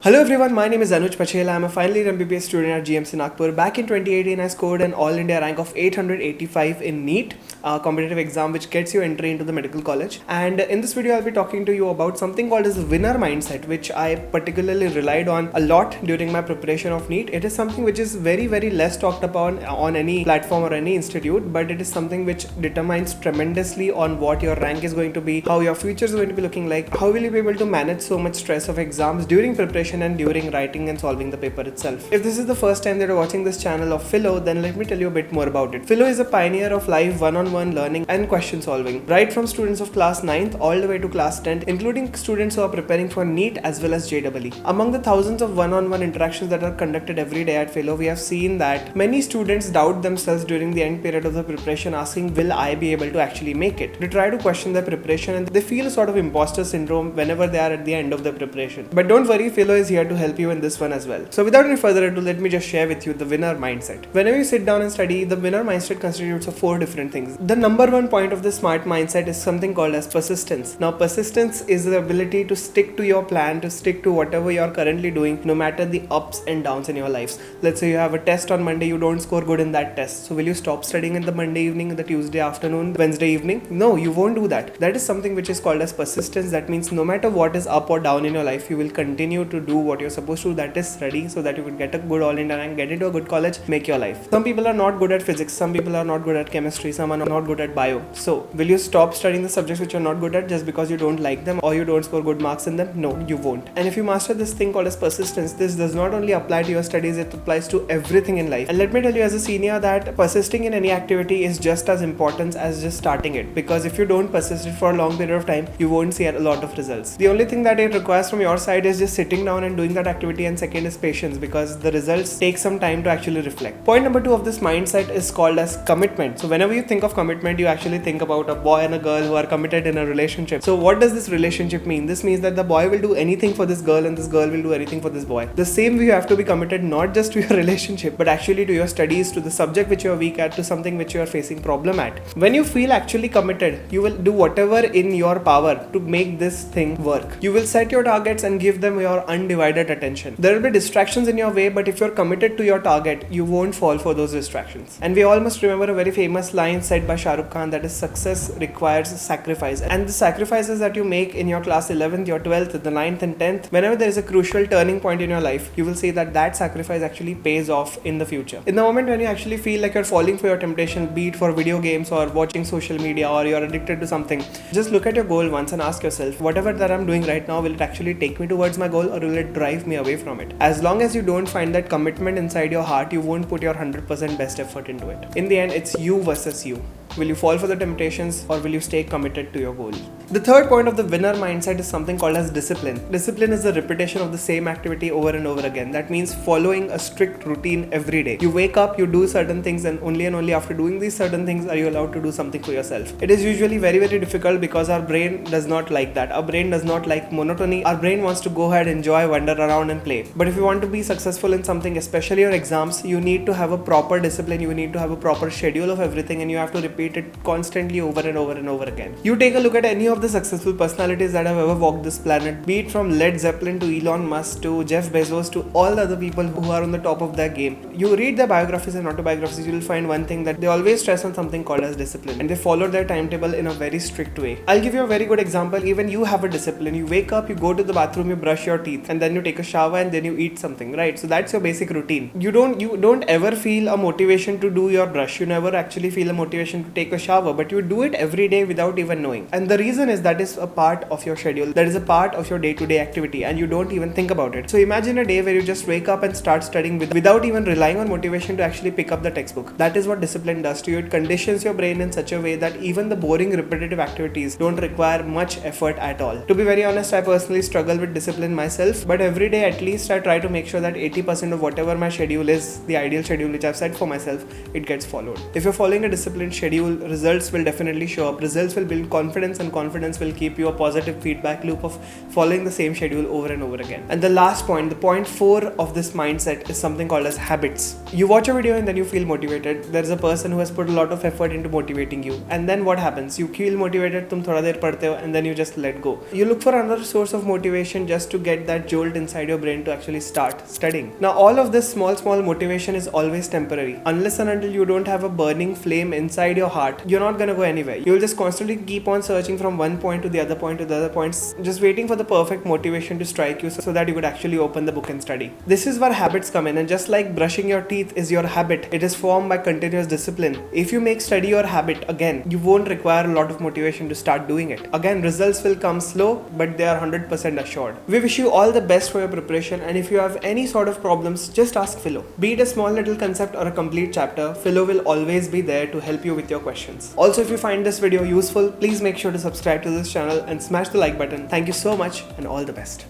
Hello everyone, my name is Anuj Pachela. I'm a final year MBBS student at GMC Nagpur. Back in 2018, I scored an All India rank of 885 in NEET, a competitive exam which gets you entry into the medical college. And in this video, I'll be talking to you about something called as the winner mindset, which I particularly relied on a lot during my preparation of NEET. It is something which is very less talked upon on any platform or any institute, but it is something which determines tremendously on what your rank is going to be, how your future is going to be looking like, how will you be able to manage so much stress of exams during preparation and during writing and solving the paper itself. If this is the first time that you're watching this channel of Philo, then let me tell you a bit more about it. Philo is a pioneer of live one-on-one learning and question solving, right from students of class 9th all the way to class 10th, including students who are preparing for NEET as well as JEE. Among the thousands of one-on-one interactions that are conducted every day at Philo, we have seen that many students doubt themselves during the end period of the preparation, asking, will I be able to actually make it? They try to question their preparation and they feel a sort of imposter syndrome whenever they are at the end of the preparation. But don't worry, Philo is here to help you in this one as well. So without any further ado, let me just share with you the winner mindset. Whenever you sit down and study, the winner mindset constitutes of 4 different things. The number one point of the smart mindset is something called as persistence. Now, persistence is the ability to stick to your plan, to stick to whatever you are currently doing, no matter the ups and downs in your lives. Let's say you have a test on Monday, you don't score good in that test. So will you stop studying in the Monday evening, the Tuesday afternoon, Wednesday evening? No, you won't do that. That is something which is called as persistence. That means no matter what is up or down in your life, you will continue to do what you're supposed to, that is study, so that you can get a good all India rank, get into a good college, make your life. Some people are not good at physics, some people are not good at chemistry, some are not good at bio. So will you stop studying the subjects which you're not good at just because you don't like them or you don't score good marks in them? No, you won't. And if you master this thing called as persistence, this does not only apply to your studies, it applies to everything in life. And let me tell you as a senior that persisting in any activity is just as important as just starting it, because if you don't persist it for a long period of time, you won't see a lot of results. The only thing that it requires from your side is just sitting down and doing that activity, and second is patience, because the results take some time to actually reflect. Point number 2 of this mindset is called as commitment. So whenever you think of commitment, you actually think about a boy and a girl who are committed in a relationship. So what does this relationship mean? This means that the boy will do anything for this girl and this girl will do anything for this boy. The same way you have to be committed not just to your relationship, but actually to your studies, to the subject which you are weak at, to something which you are facing problem at. When you feel actually committed, you will do whatever in your power to make this thing work. You will set your targets and give them your undivided attention. There will be distractions in your way, but if you're committed to your target, you won't fall for those distractions. And we all must remember a very famous line said by Shah Rukh Khan, that is, success requires sacrifice. And the sacrifices that you make in your class 11th, your 12th, the 9th and 10th, whenever there is a crucial turning point in your life, you will see that that sacrifice actually pays off in the future. In the moment when you actually feel like you're falling for your temptation, be it for video games or watching social media, or you're addicted to something, just look at your goal once and ask yourself, whatever that I'm doing right now, will it actually take me towards my goal or will it drive me away from it? As long as you don't find that commitment inside your heart, you won't put your 100% best effort into it. In the end, it's you versus you. Will you fall for the temptations or will you stay committed to your goal? The third point of the winner mindset is something called as discipline. Discipline is the repetition of the same activity over and over again. That means following a strict routine every day. You wake up, you do certain things, and only after doing these certain things are you allowed to do something for yourself. It is usually very difficult because our brain does not like that. Our brain does not like monotony. Our brain wants to go ahead, enjoy, wander around and play. But if you want to be successful in something, especially your exams, you need to have a proper discipline. You need to have a proper schedule of everything, and you have to repeat it constantly over and over again. You take a look at any of the successful personalities that have ever walked this planet, be it from Led Zeppelin to Elon Musk to Jeff Bezos to all the other people who are on the top of their game. You read their biographies and autobiographies, you will find one thing, that they always stress on something called as discipline, and they follow their timetable in a very strict way. I'll give you a very good example. Even you have a discipline. You wake up, you go to the bathroom, you brush your teeth, and then you take a shower, and then you eat something, right? So that's your basic routine. You don't ever feel a motivation to do your brush. You never actually feel a motivation to take a shower, but you do it every day without even knowing. And the reason is that is a part of your schedule. That is a part of your day-to-day activity, and you don't even think about it. So imagine a day where you just wake up and start studying without even relying on motivation to actually pick up the textbook. That is what discipline does to you. It conditions your brain in such a way that even the boring repetitive activities don't require much effort at all. To be very honest, I personally struggle with discipline myself, but every day at least I try to make sure that 80% of whatever my schedule is, the ideal schedule which I've set for myself, it gets followed. If you're following a disciplined schedule, schedule, results will definitely show up. Results will build confidence, and confidence will keep you a positive feedback loop of following the same schedule over and over again. And the last point, the point 4 of this mindset, is something called as habits. You watch a video and then you feel motivated. There's a person who has put a lot of effort into motivating you, and then what happens? You feel motivated, tum thoda der padhte ho, and then you just let go. You look for another source of motivation just to get that jolt inside your brain to actually start studying. Now all of this small motivation is always temporary. Unless and until you don't have a burning flame inside your heart, you're not gonna go anywhere. You'll just constantly keep on searching from one point to the other point to the other points, just waiting for the perfect motivation to strike you so that you could actually open the book and study. This is where habits come in, and just like brushing your teeth is your habit, it is formed by continuous discipline. If you make study your habit, again, you won't require a lot of motivation to start doing it. Again, results will come slow, but they are 100% assured. We wish you all the best for your preparation, and if you have any sort of problems, just ask Philo. Be it a small little concept or a complete chapter, Philo will always be there to help you with your questions. Also, if you find this video useful, please make sure to subscribe to this channel and smash the like button. Thank you so much, and all the best.